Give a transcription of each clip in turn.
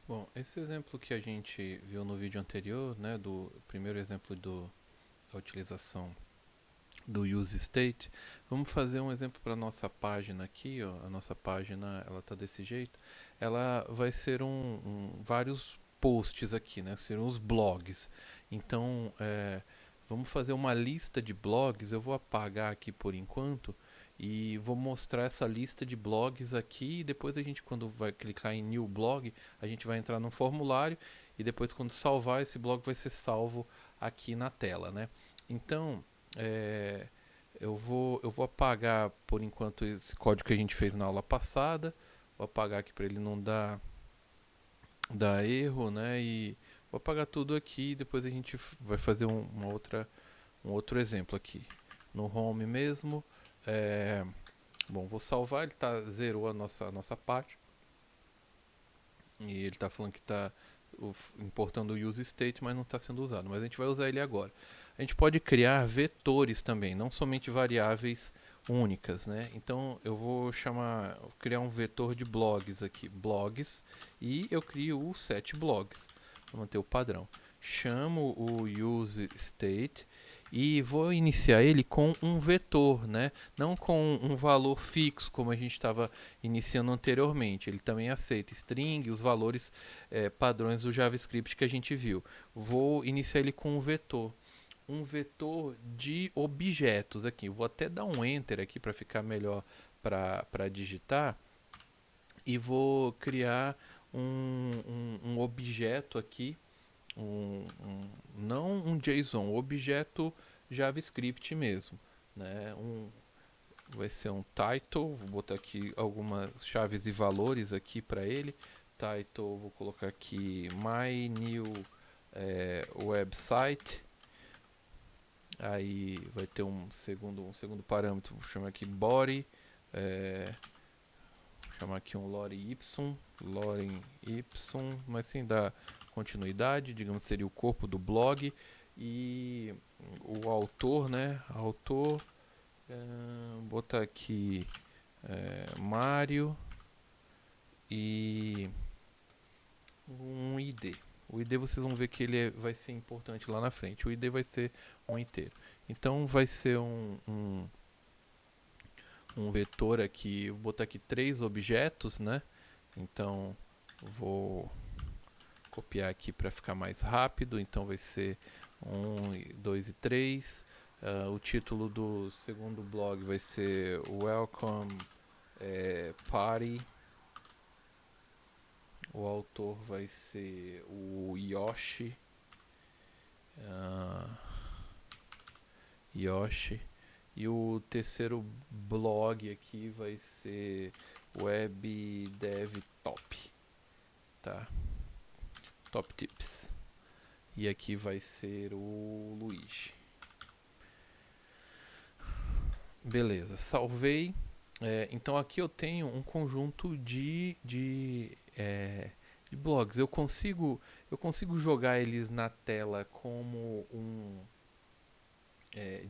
Bom, esse exemplo que a gente viu no vídeo anterior, né, do primeiro exemplo da utilização do use state, vamos fazer um exemplo para a nossa página aqui, ó. A nossa página, ela tá desse jeito. Ela vai ser vários posts aqui, né? Serão os blogs. Então, vamos fazer uma lista de blogs. Eu vou apagar aqui por enquanto e vou mostrar essa lista de blogs aqui. E depois a gente, quando vai clicar em New Blog, a gente vai entrar no formulário e depois, quando salvar, esse blog vai ser salvo aqui na tela, né? Então, é, eu vou apagar por enquanto esse código que a gente fez na aula passada. Vou apagar aqui para ele não dar erro, né? E vou apagar tudo aqui. E depois a gente vai fazer um outro exemplo aqui no home mesmo. É, bom, vou salvar. Ele zerou a nossa página e ele está falando que está importando o use state, mas não está sendo usado. Mas a gente vai usar ele agora. A gente pode criar vetores também, não somente variáveis únicas, né? Então eu vou criar um vetor de blogs aqui, blogs, e eu crio o set blogs, para manter o padrão. Chamo o use state e vou iniciar ele com um vetor, né? Não com um valor fixo, como a gente estava iniciando anteriormente. Ele também aceita string, os valores padrões do JavaScript que a gente viu. Vou iniciar ele com um vetor de objetos aqui. Vou até dar um enter aqui para ficar melhor para digitar. E vou criar um objeto aqui, não um JSON, um objeto JavaScript mesmo, né? Vai ser um title, vou botar aqui algumas chaves e valores aqui para ele. Title, vou colocar aqui my new website. Aí vai ter um segundo parâmetro, vou chamar aqui body, vou chamar aqui um lorem y, mas sem dar continuidade, digamos que seria o corpo do blog. E o autor, né? Autor, botar aqui Mário e um ID. O ID vocês vão ver que ele vai ser importante lá na frente. O ID vai ser um inteiro. Então vai ser um vetor aqui. Vou botar aqui 3 objetos, né? Então vou copiar aqui para ficar mais rápido. Então vai ser 1, 2 e 3. O título do segundo blog vai ser Welcome Party. O autor vai ser o Yoshi. Yoshi. E o terceiro blog aqui vai ser Web Dev Top. Tá? Top Tips. E aqui vai ser o Luigi. Beleza, salvei. Então aqui eu tenho um conjunto de blogs. Eu consigo jogar eles na tela como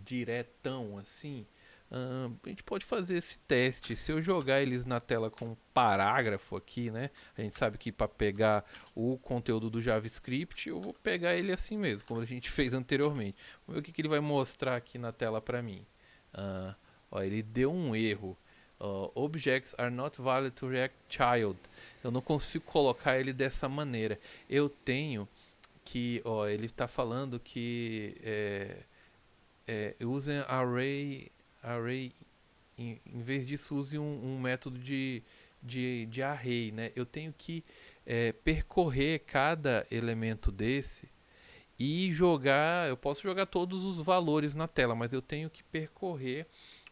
diretão assim. A gente pode fazer esse teste. Se eu jogar eles na tela com um parágrafo aqui, né? A gente sabe que para pegar o conteúdo do JavaScript, eu vou pegar ele assim mesmo, como a gente fez anteriormente. Vamos ver o que ele vai mostrar aqui na tela para mim. Ah, ó, ele deu um erro. Objects are not valid to React Child. Eu não consigo colocar ele dessa maneira. Eu tenho que, ó, ele está falando que usem array em vez disso use um método de array, né? Eu tenho que percorrer cada elemento desse e jogar. Eu posso jogar todos os valores na tela, mas eu tenho que percorrer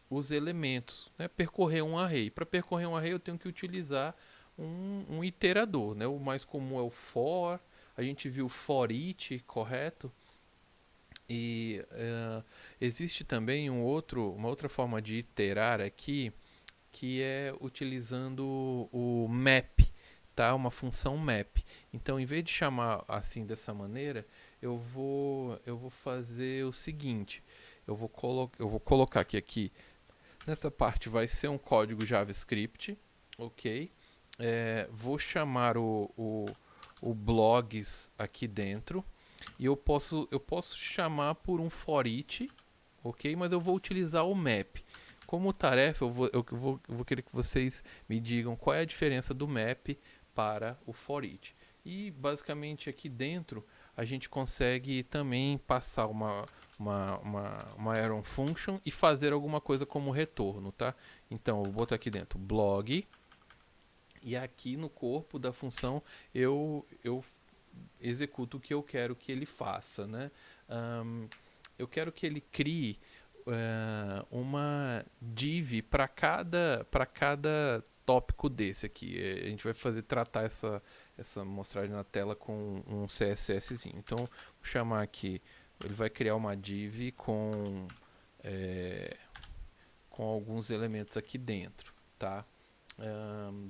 os elementos, né? Percorrer um array. Para percorrer um array eu tenho que utilizar um iterador, né? O mais comum é o for. A gente viu for each, correto? E existe também uma outra forma de iterar aqui, que é utilizando o map, tá? Uma função map. Então, em vez de chamar assim dessa maneira, eu vou fazer o seguinte: eu vou colocar aqui nessa parte vai ser um código JavaScript, ok? Vou chamar o blogs aqui dentro e eu posso chamar por um for each, ok? Mas eu vou utilizar o map. Como tarefa, eu vou querer que vocês me digam qual é a diferença do map para o for each. E basicamente aqui dentro a gente consegue também passar uma arrow function e fazer alguma coisa como retorno, tá? Então eu vou botar aqui dentro blog e aqui no corpo da função eu executo o que eu quero que ele faça, né? Eu quero que ele crie uma div para cada tópico desse aqui. A gente vai tratar essa mostragem na tela com um CSSzinho. Então, vou chamar aqui, ele vai criar uma div com alguns elementos aqui dentro, tá?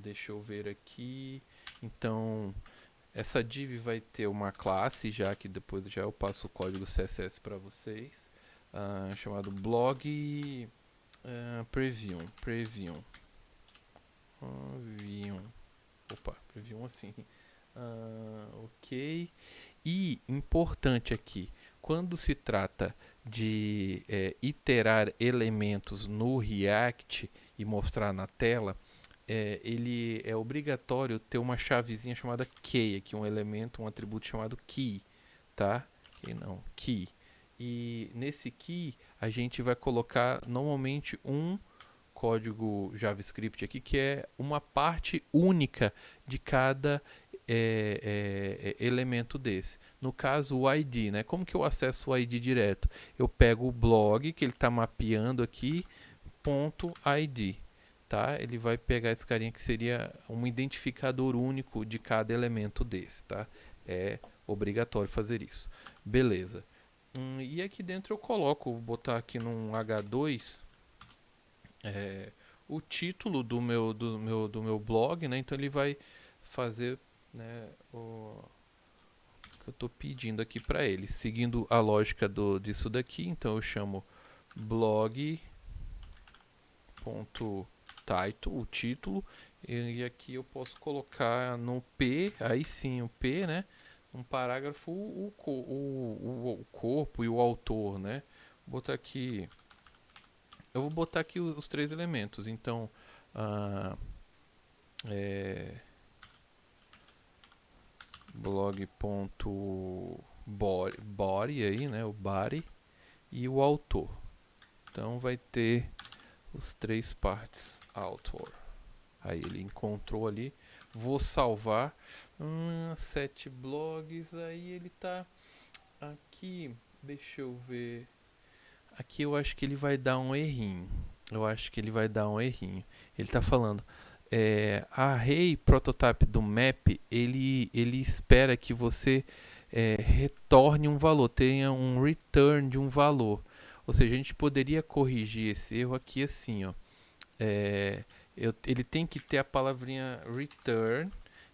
Deixa eu ver aqui. Então, essa div vai ter uma classe, já que depois já eu passo o código CSS para vocês, chamado blog preview. Opa, preview assim. Ok. E importante aqui, quando se trata de iterar elementos no React e mostrar na tela, ele é obrigatório ter uma chavezinha chamada key, aqui um elemento, um atributo chamado key, tá? Key não, key. E nesse key a gente vai colocar normalmente um código JavaScript aqui que é uma parte única de cada elemento desse. No caso, o ID, né? Como que eu acesso o ID direto? Eu pego o blog que ele está mapeando aqui, ponto .id. Tá? Ele vai pegar esse carinha que seria um identificador único de cada elemento desse, tá? É obrigatório fazer isso. Beleza. E aqui dentro eu coloco, vou botar aqui num H2 o título do meu blog, né? Então ele vai fazer, né, o que eu estou pedindo aqui para ele, seguindo a lógica disso daqui. Então eu chamo blog.title, o título, e aqui eu posso colocar no P, aí sim o P, né? Um parágrafo o corpo e o autor, né? Vou botar aqui, eu vou botar aqui os três elementos. Então, blog.body aí, né? O body e o autor. Então vai ter os três partes author. Aí ele encontrou ali. Vou salvar. 7 blogs. Aí ele tá aqui. Deixa eu ver. Aqui eu acho que ele vai dar um errinho. Ele tá falando. Array prototype do map, ele espera que você retorne um valor, tenha um return de um valor. Ou seja, a gente poderia corrigir esse erro aqui assim, ó. Ele tem que ter a palavrinha return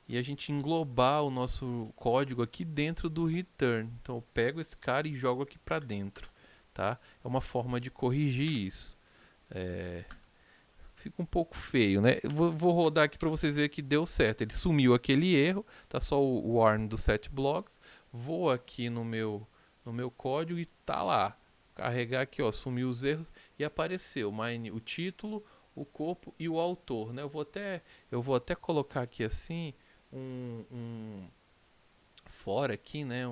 e a gente englobar o nosso código aqui dentro do return. Então eu pego esse cara e jogo aqui para dentro, tá? É uma forma de corrigir isso. Fica um pouco feio, né? Vou rodar aqui para vocês verem que deu certo. Ele sumiu aquele erro, tá só o warn dos 7 blocks. Vou aqui no meu código e tá lá. Carregar aqui, ó, sumiu os erros e apareceu o título, o corpo e o autor, né? Eu vou até colocar aqui assim um fora aqui, né?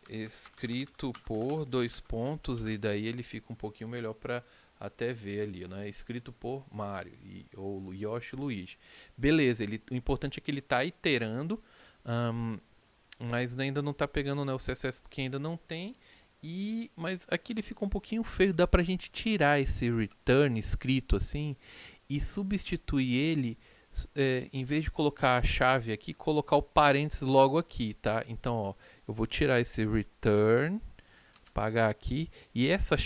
Escrito por 2 pontos e daí ele fica um pouquinho melhor para até ver ali, né? Escrito por Mario ou Yoshi Luigi. Beleza, o importante é que ele está iterando, mas ainda não está pegando, né, o CSS porque ainda não tem. Mas aqui ele fica um pouquinho feio, dá pra gente tirar esse return escrito assim e substituir ele, em vez de colocar a chave aqui, colocar o parênteses logo aqui, tá? Então, ó, eu vou tirar esse return, pagar aqui, e essa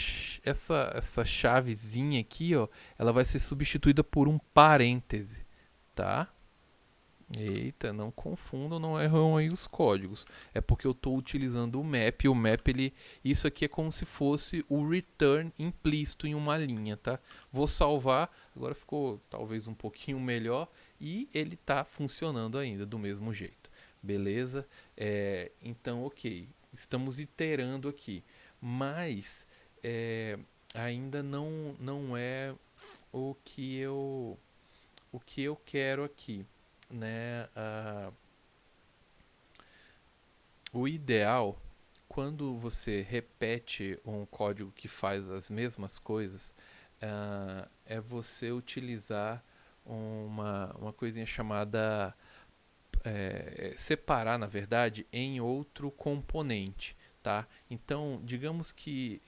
chavezinha aqui, ó, ela vai ser substituída por um parêntese, tá? Eita, não confundam, não erram aí os códigos. É porque eu estou utilizando o map, e o map, isso aqui é como se fosse o return implícito em uma linha, tá? Vou salvar, agora ficou talvez um pouquinho melhor, e ele está funcionando ainda do mesmo jeito, beleza? Então, ok, estamos iterando aqui, mas ainda não é o que eu quero aqui, né? O ideal, quando você repete um código que faz as mesmas coisas, é você utilizar uma coisinha chamada separar, na verdade, em outro componente, tá? Então, digamos que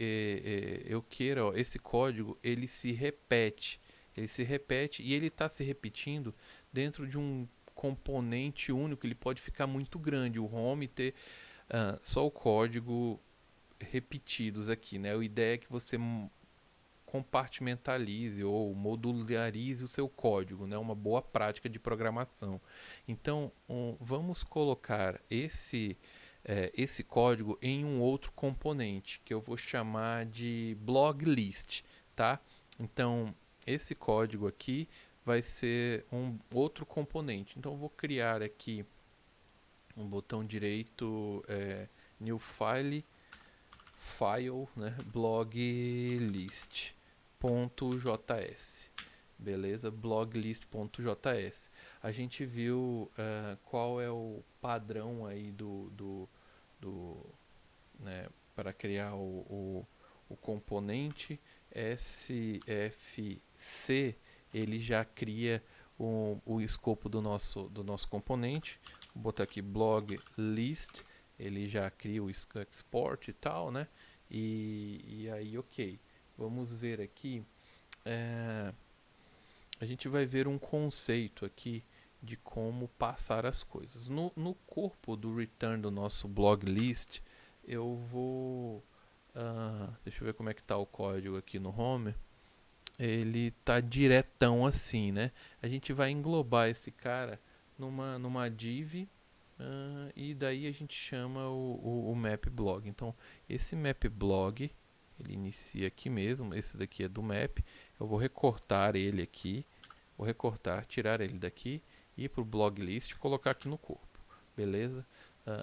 eu queira, ó, esse código ele se repete e ele está se repetindo dentro de um componente único. Ele pode ficar muito grande, o home ter só o código repetidos aqui, né? A ideia é que você compartimentalize ou modularize o seu código, né? Uma boa prática de programação. Então, vamos colocar esse código em um outro componente que eu vou chamar de blog list, tá? Então, esse código aqui vai ser um outro componente. Então, eu vou criar aqui um botão direito, new file, né, bloglist.js, beleza? Bloglist.js. A gente viu qual é o padrão aí do né, para criar o componente SFC. Ele já cria o escopo do nosso componente. Vou botar aqui blog list, ele já cria o export e tal, né? E aí, ok. Vamos ver aqui. A gente vai ver um conceito aqui de como passar as coisas. No corpo do return do nosso blog list, eu vou. Deixa eu ver como é que está o código aqui no home. Ele tá diretão assim, né? A gente vai englobar esse cara numa div, e daí a gente chama o map blog. Então, esse map blog, ele inicia aqui mesmo. Esse daqui é do map. Eu vou recortar ele aqui. Vou recortar, tirar ele daqui, ir para o blog list e colocar aqui no corpo. Beleza?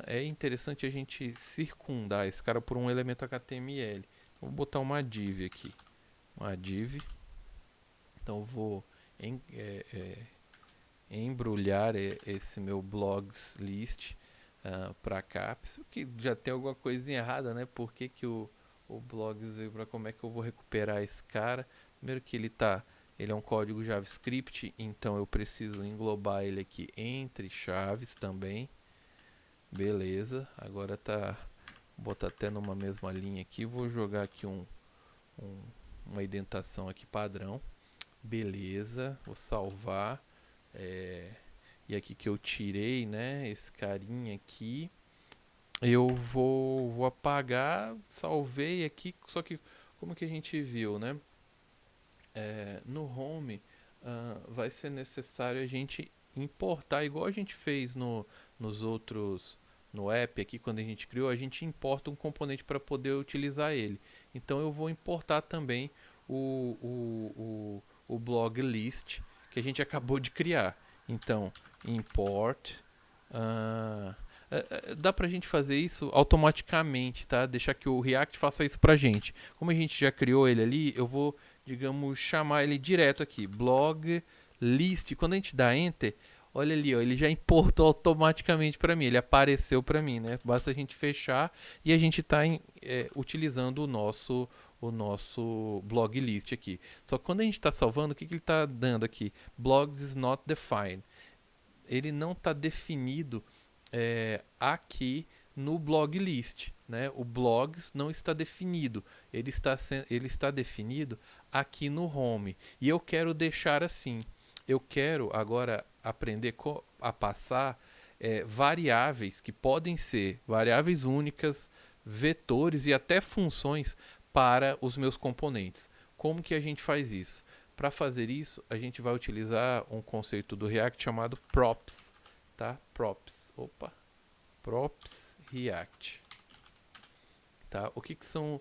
É interessante a gente circundar esse cara por um elemento HTML. Então, vou botar uma div aqui. Uma div. Então eu vou embrulhar esse meu blogs list para cá. Penso que já tem alguma coisa errada, né? Por que, que o blogs veio para como é que eu vou recuperar esse cara? Primeiro que ele é um código JavaScript, então eu preciso englobar ele aqui entre chaves também. Beleza, agora tá. Vou botar até numa mesma linha aqui. Vou jogar aqui uma indentação aqui padrão. Beleza, vou salvar. E aqui que eu tirei, né? Esse carinha aqui. Eu vou apagar, salvei aqui. Só que como que a gente viu, né? No home vai ser necessário a gente importar, igual a gente fez nos outros, no app aqui, quando a gente criou, a gente importa um componente para poder utilizar ele. Então eu vou importar também o blog list que a gente acabou de criar. Então, import. Dá pra gente fazer isso automaticamente, tá? Deixar que o React faça isso pra gente. Como a gente já criou ele ali, eu vou, digamos, chamar ele direto aqui. Blog list. Quando a gente dá enter, olha ali, ó, ele já importou automaticamente para mim. Ele apareceu para mim, né? Basta a gente fechar e a gente está utilizando o nosso blog list aqui. Só que quando a gente está salvando, o que ele está dando aqui? Blogs is not defined. Ele não está definido aqui no blog list, né? O blogs não está definido, ele está definido aqui no home, e eu quero deixar assim. Eu quero agora aprender a passar variáveis que podem ser variáveis únicas, vetores e até funções para os meus componentes. Como que a gente faz isso? Para fazer isso, a gente vai utilizar um conceito do React chamado props, tá? Props React, tá? O que são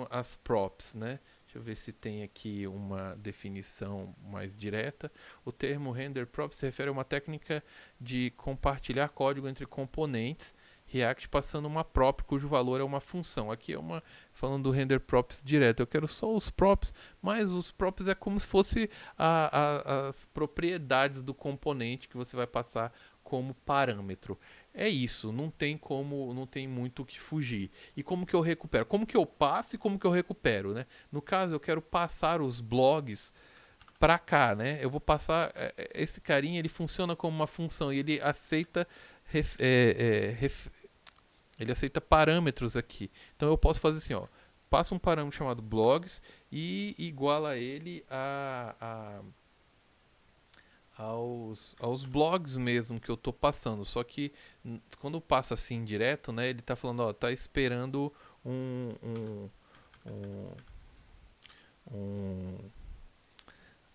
as props, né? Deixa eu ver se tem aqui uma definição mais direta. O termo render prop se refere a uma técnica de compartilhar código entre componentes React passando uma prop cujo valor é uma função. Aqui é uma falando do render props direto. Eu quero só os props, mas os props é como se fosse as propriedades do componente que você vai passar como parâmetro. É isso, não tem como, não tem muito o que fugir. E como que eu recupero? Como que eu passo e como que eu recupero, né? No caso, eu quero passar os blogs para cá, né? Eu vou passar esse carinha, ele funciona como uma função e ele aceita ele aceita parâmetros aqui. Então eu posso fazer assim, ó, passa um parâmetro chamado blogs e iguala ele aos blogs mesmo que eu estou passando. Só que quando passa assim direto, né, ele está falando, ó, tá esperando um, um, um, um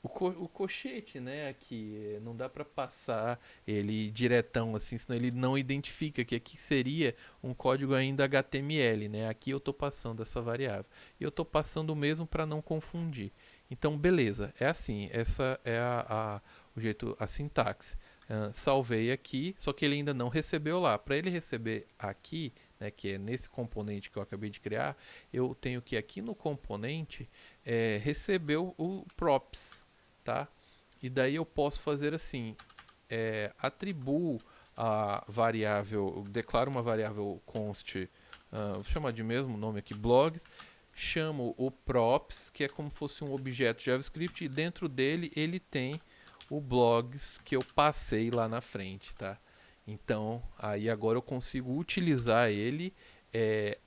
o cochete, né, aqui, não dá para passar ele diretão assim, senão ele não identifica que aqui seria um código ainda HTML, né? Aqui eu estou passando essa variável. E eu estou passando o mesmo para não confundir. Então, beleza, é assim, essa é o jeito, a sintaxe. Salvei aqui, só que ele ainda não recebeu lá. Para ele receber aqui, né, que é nesse componente que eu acabei de criar, eu tenho que aqui no componente receber o props, tá? E daí eu posso fazer assim, atribuo a variável, declaro uma variável const, vou chamar de mesmo nome aqui, blogs, chamo o props, que é como se fosse um objeto JavaScript, e dentro dele ele tem o blogs que eu passei lá na frente, tá? Então, aí agora eu consigo utilizar ele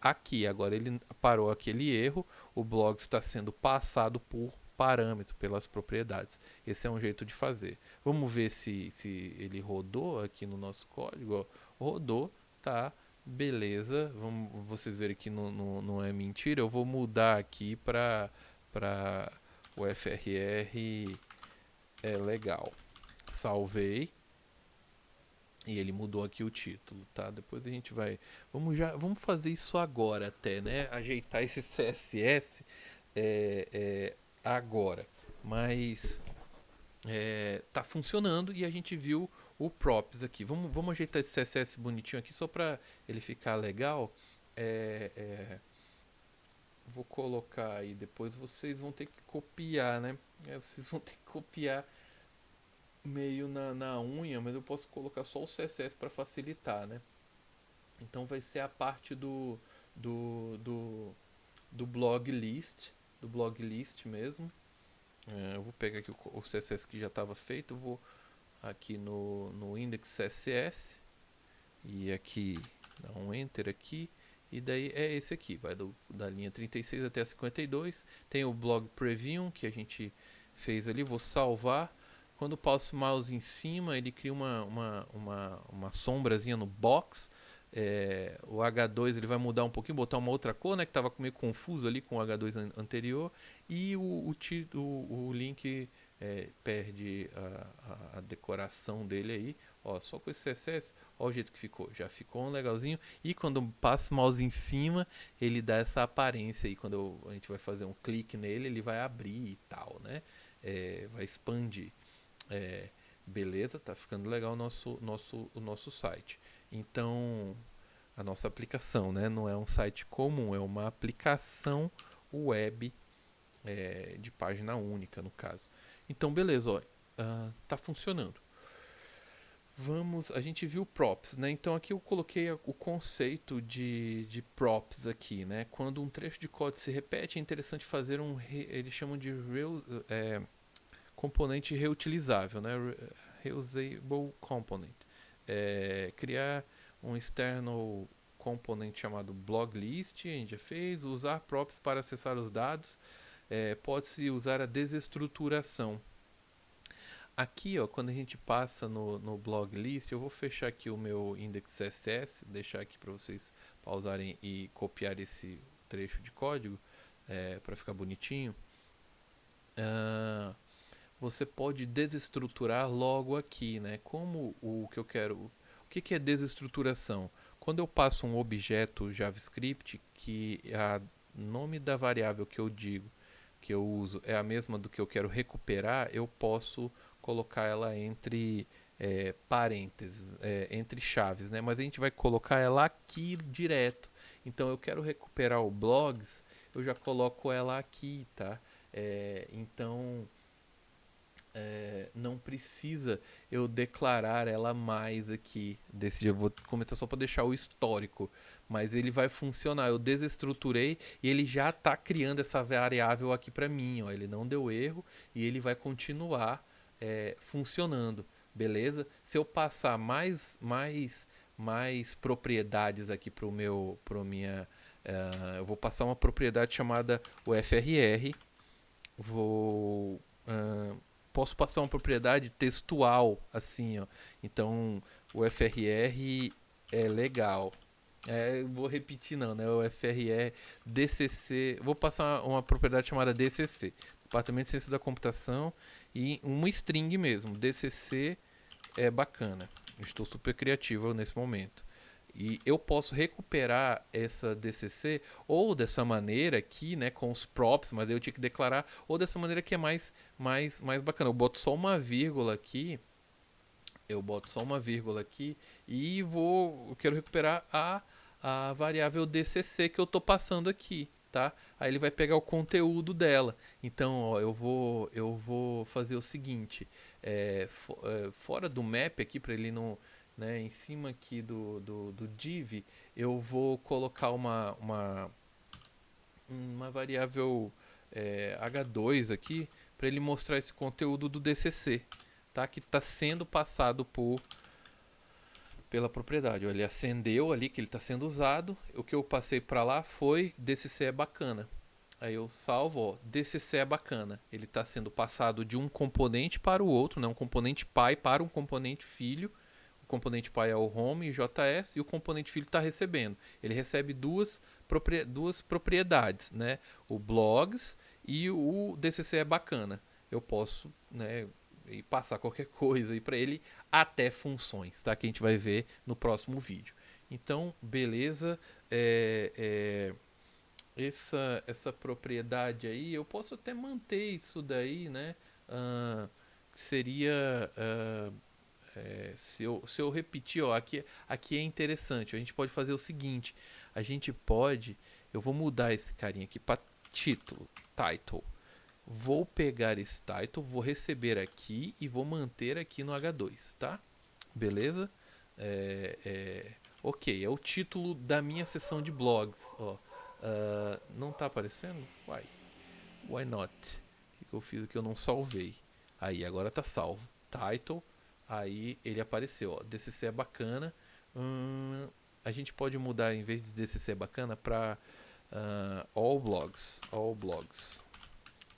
aqui. Agora ele parou aquele erro, o blog está sendo passado por parâmetro, pelas propriedades. Esse é um jeito de fazer. Vamos ver se ele rodou aqui no nosso código. Ó. Rodou, tá? Beleza. Vamos, vocês verem que não é mentira. Eu vou mudar aqui para o FRR legal. Salvei. E ele mudou aqui o título, tá? Depois a gente vai... Vamos fazer isso agora até, né? Ajeitar esse CSS agora. Mas tá funcionando e a gente viu o props aqui. Vamos ajeitar esse CSS bonitinho aqui só para ele ficar legal. Vou colocar aí, depois vocês vão ter que copiar, né? Vocês vão ter que copiar meio na unha, mas eu posso colocar só o CSS para facilitar, né? Então vai ser a parte do, do, do blog list mesmo. Eu vou pegar aqui o CSS que já estava feito, eu vou aqui no index CSS e aqui dar um enter aqui. E daí é esse aqui, vai da linha 36 até a 52. Tem o blog preview que a gente fez ali, vou salvar. Quando passo o mouse em cima, ele cria uma sombrazinha no box. O H2 ele vai mudar um pouquinho, botar uma outra cor, né, que estava meio confuso ali com o H2 anterior. E o link perde a decoração dele aí. Ó, só com esse CSS, ó o jeito que ficou. Já ficou um legalzinho. E quando passo o mouse em cima, ele dá essa aparência aí. Quando a gente vai fazer um clique nele, ele vai abrir e tal, né? Vai expandir. Beleza, tá ficando legal o nosso site. Então, a nossa aplicação, né? Não é um site comum, é uma aplicação web de página única, no caso. Então, beleza, ó, tá funcionando. A gente viu props, né? Então aqui eu coloquei o conceito de props aqui, né? Quando um trecho de código se repete, é interessante fazer eles chamam de componente reutilizável, né? Reusable component. Criar um external component chamado blog list, a gente já fez. Usar props para acessar os dados. Pode-se usar a desestruturação. Aqui, ó, quando a gente passa no blog list, eu vou fechar aqui o meu index CSS, deixar aqui para vocês pausarem e copiar esse trecho de código para ficar bonitinho. Você pode desestruturar logo aqui, né? Como o que eu quero. O que é desestruturação? Quando eu passo um objeto JavaScript que o nome da variável que eu digo que eu uso é a mesma do que eu quero recuperar, eu posso colocar ela entre parênteses, entre chaves, né? Mas a gente vai colocar ela aqui direto. Então eu quero recuperar o blogs, eu já coloco ela aqui, tá? Então não precisa eu declarar ela mais aqui. Desse dia eu vou comentar só para deixar o histórico, mas ele vai funcionar. Eu desestruturei e ele já está criando essa variável aqui para mim, ó. Ele não deu erro e ele vai continuar funcionando, beleza? Se eu passar mais propriedades aqui eu vou passar uma propriedade chamada UFRR. Vou posso passar uma propriedade textual assim, ó. Então o FRR é legal. Vou repetir não, né? O FRR DCC. Vou passar uma propriedade chamada DCC, Departamento de Ciência da Computação, e uma string mesmo. DCC é bacana. Estou super criativo nesse momento. E eu posso recuperar essa DCC ou dessa maneira aqui, né, com os props, mas eu tinha que declarar, ou dessa maneira que é mais bacana. Eu boto só uma vírgula aqui, e eu quero recuperar a variável DCC que eu estou passando aqui, tá? Aí ele vai pegar o conteúdo dela. Então, ó, eu vou fazer o seguinte, fora do map aqui para ele não, né, em cima aqui do div, eu vou colocar uma variável h2 aqui para ele mostrar esse conteúdo do DCC, tá? Que está sendo passado pela propriedade. Ele acendeu ali que ele está sendo usado. O que eu passei para lá foi DCC é bacana. Aí eu salvo, ó, DCC é bacana. Ele está sendo passado de um componente para o outro, né? Um componente pai para um componente filho. O componente pai é o home e JS e o componente filho está recebendo. Ele recebe duas propriedades, né? O blogs e o DCC é bacana. Eu posso, né, e passar qualquer coisa aí para ele, até funções, tá? Que a gente vai ver no próximo vídeo. Então, beleza. Essa propriedade aí, eu posso até manter isso daí, né? Seria se eu repetir, ó, aqui é interessante. A gente pode fazer o seguinte: eu vou mudar esse carinha aqui para title. Vou pegar esse title, vou receber aqui e vou manter aqui no H2, tá? Beleza? Ok, é o título da minha seção de blogs. Ó. Não tá aparecendo? Why not? O que eu fiz aqui? Eu não salvei. Aí, agora tá salvo. Title. Aí ele apareceu. Ó. DCC é bacana. A gente pode mudar, em vez de DCC é bacana, para all blogs. All blogs.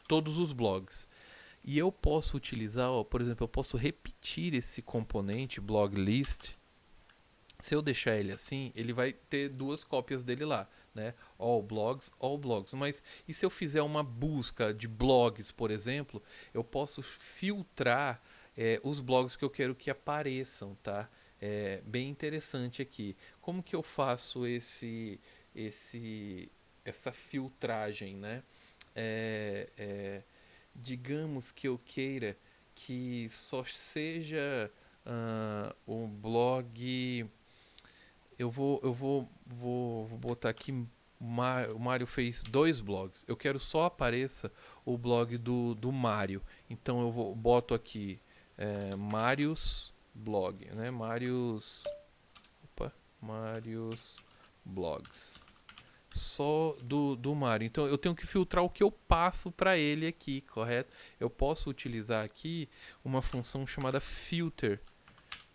Todos os blogs. E eu posso utilizar, ó, por exemplo, eu posso repetir esse componente blog list. Se eu deixar ele assim, ele vai ter duas cópias dele lá, né? All blogs. Mas e se eu fizer uma busca de blogs, por exemplo, eu posso filtrar os blogs que eu quero que apareçam, tá? É bem interessante aqui. Como que eu faço essa filtragem, né? Digamos que eu queira que só seja um blog. Eu vou botar aqui. O Mário fez 2 blogs. Eu quero só apareça o blog do Mário. Então eu boto aqui Marius blog, né? Marius blogs. Só do Mário. Então eu tenho que filtrar o que eu passo para ele aqui, correto? Eu posso utilizar aqui uma função chamada filter,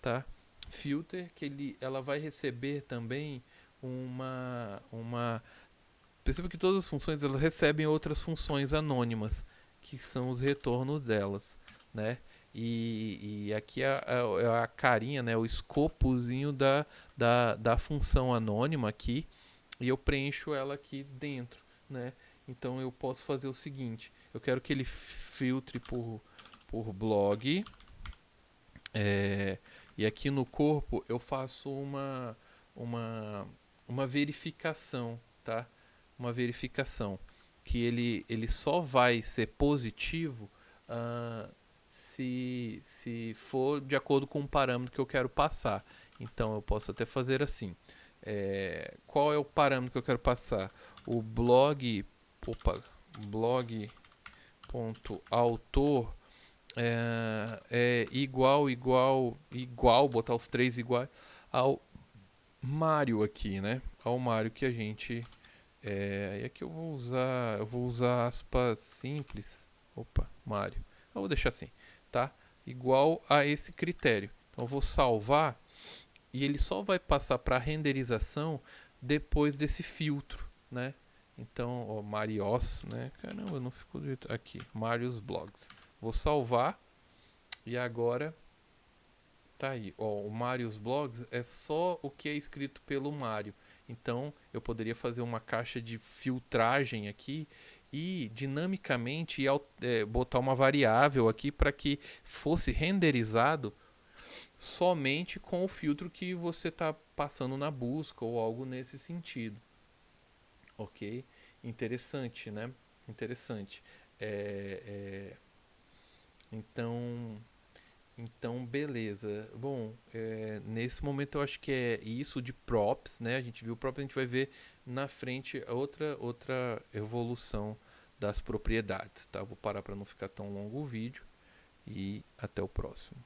tá? Filter que ela vai receber também uma perceba que todas as funções elas recebem outras funções anônimas, que são os retornos delas, né? E aqui é a carinha, né? O escopozinho da função anônima aqui, e eu preencho ela aqui dentro, né? Então eu posso fazer o seguinte: eu quero que ele filtre por blog, e aqui no corpo eu faço uma verificação, tá? Uma verificação. que ele só vai ser positivo se for de acordo com o parâmetro que eu quero passar. Então eu posso até fazer assim. Qual é o parâmetro que eu quero passar? O blog.autor é igual, botar os três iguais ao Mário aqui, né? Ao Mário que a gente e aqui eu vou usar aspas simples. Opa, Mário. Eu vou deixar assim, tá? Igual a esse critério. Então eu vou salvar e ele só vai passar para renderização depois desse filtro, né? Então, ó, Marios, né? Caramba, não ficou do jeito aqui. Marios Blogs. Vou salvar e agora tá aí. Ó, o Marios Blogs é só o que é escrito pelo Mário. Então, eu poderia fazer uma caixa de filtragem aqui e dinamicamente botar uma variável aqui para que fosse renderizado somente com o filtro que você está passando na busca ou algo nesse sentido. Ok? Interessante, né? Interessante. Então, beleza. Bom, nesse momento eu acho que é isso de props, né? A gente viu props, a gente vai ver na frente outra evolução das propriedades, tá? Vou parar para não ficar tão longo o vídeo e até o próximo.